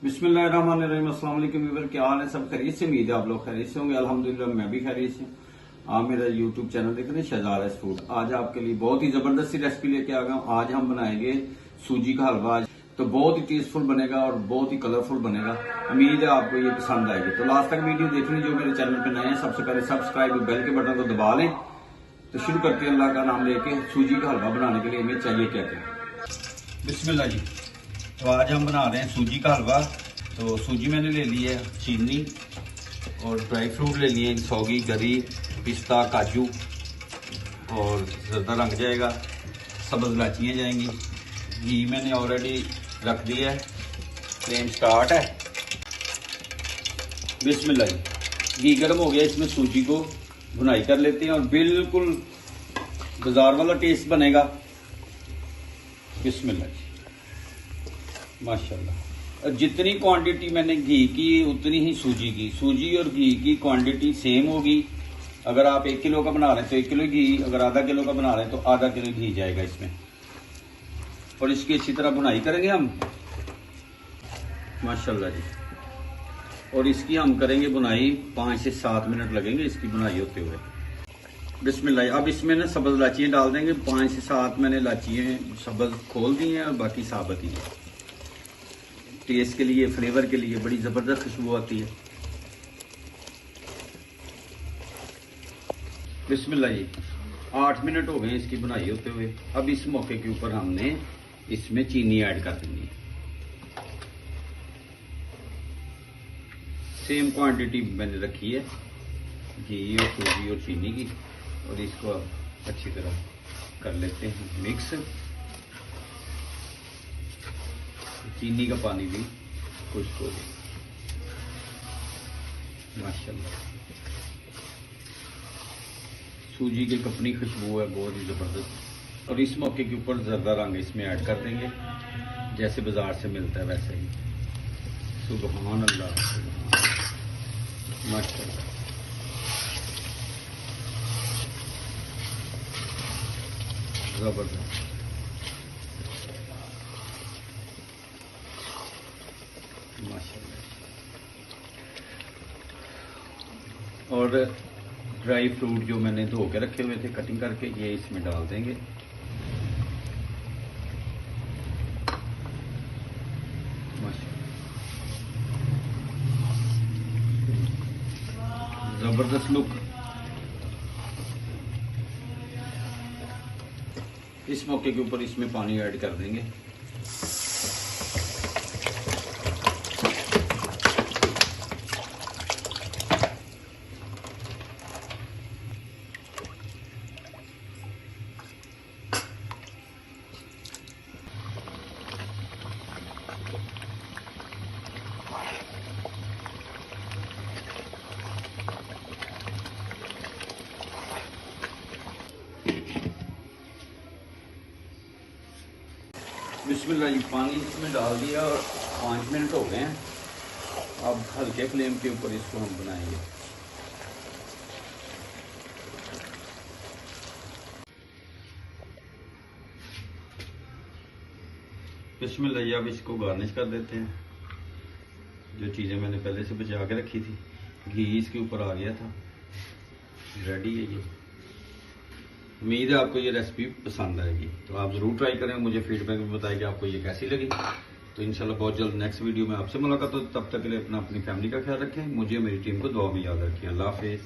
बिस्मिल्लाहिर्रहमानिर्रहीम। अस्सलाम वालेकुम व्यूअर, क्या हाल है? सब खैरियत से? उम्मीद है आप लोग खैरियत से होंगे। अल्हम्दुलिल्लाह मैं भी खैरियत से। आप मेरा यूट्यूब चैनल देख रहे हैं शहजाद फूड। आज आपके लिए बहुत ही जबरदस्त सी रेसिपी लेके आ गया हूँ। आज हम बनाएंगे सूजी का हलवा। तो बहुत ही टेस्टफुल बनेगा और बहुत ही कलरफुल बनेगा। उम्मीद है आपको ये पसंद आएगी। तो लास्ट तक वीडियो देख लें। जो मेरे चैनल पे नए हैं सबसे पहले सब्सक्राइब बेल के बटन को दबा लें। तो शुरू करते हैं अल्लाह का नाम लेके। सूजी का हलवा बनाने के लिए हमें चाहिए क्या क्या? बिस्मिल्लाह जी। तो आज हम बना रहे हैं सूजी का हलवा। तो सूजी मैंने ले ली है, चीनी और ड्राई फ्रूट ले लिए, सौगी, गरी, पिस्ता, काजू और ज़रदा रंग जाएगा, सब्ज़ इलायचियाँ जाएंगी। घी मैंने ऑलरेडी रख दिया है, फ्लेम स्टार्ट है। बिस्मिल्लाह जी। घी गर्म हो गया, इसमें सूजी को भुनाई कर लेते हैं और बिल्कुल बाजार वाला टेस्ट बनेगा। बिस्मिल्लाह जी, माशाल्लाह। जितनी क्वांटिटी मैंने घी की उतनी ही सूजी की। सूजी और घी की क्वांटिटी सेम होगी। अगर आप 1 किलो का बना रहे हैं तो 1 किलो घी, अगर आधा किलो का बना रहे हैं तो आधा किलो घी जाएगा इसमें। और इसकी अच्छी तरह बुनाई करेंगे हम, माशाल्लाह जी। और इसकी हम करेंगे बुनाई 5 से 7 मिनट लगेंगे इसकी बुनाई होते हुए। बिस्मिल्लाह। अब इसमें ना सब्ज़ इलायचियाँ डाल देंगे। 5 से 7 मैंने इलायचियाँ सब्ज़ खोल दी हैं और बाकी साबुत ही है। टेस्ट के लिए, फ्लेवर के लिए बड़ी ज़बरदस्त खुशबू आती है। बिस्मिल्लाह जी। 8 मिनट हो गए इसकी बुनाई होते हुए। अब इस मौके के ऊपर हमने इसमें चीनी ऐड कर देनी है। सेम क्वांटिटी मैंने रखी है घी और सूजी और चीनी की। और इसको अच्छी तरह कर लेते हैं मिक्स। चीनी का पानी भी खुश्क हो जाए, माशाल्लाह। सूजी की अपनी खुशबू है बहुत ही ज़बरदस्त। और इस मौके के ऊपर ज़रदा रंग इसमें ऐड कर देंगे, जैसे बाजार से मिलता है वैसे ही। सुभान अल्लाह, माशाल्लाह। ज़बरदस्त। माशाल्लाह। और ड्राई फ्रूट जो मैंने धो के रखे हुए थे कटिंग करके, ये इसमें डाल देंगे। जबरदस्त लुक। इस मौके के ऊपर इसमें पानी ऐड कर देंगे। बिस्मिल्लाह जी। पानी इसमें डाल दिया और 5 मिनट हो गए हैं। अब हल्के फ्लेम के ऊपर इसको हम बनाएंगे। बिस्मिल्लाह जी। अब इसको गार्निश कर देते हैं। जो चीज़ें मैंने पहले से बचा के रखी थी, घी इसके ऊपर आ गया था, रेडी है ये। उम्मीद है आपको ये रेसिपी पसंद आएगी। तो आप ज़रूर ट्राई करें, मुझे फीडबैक में बताएं कि आपको ये कैसी लगी। तो इंशाल्लाह बहुत जल्द नेक्स्ट वीडियो में आपसे मुलाकात हो। तब तक के लिए अपनी फैमिली का ख्याल रखें। मुझे, मेरी टीम को दुआ में याद रखें। अल्लाह हाफिज़।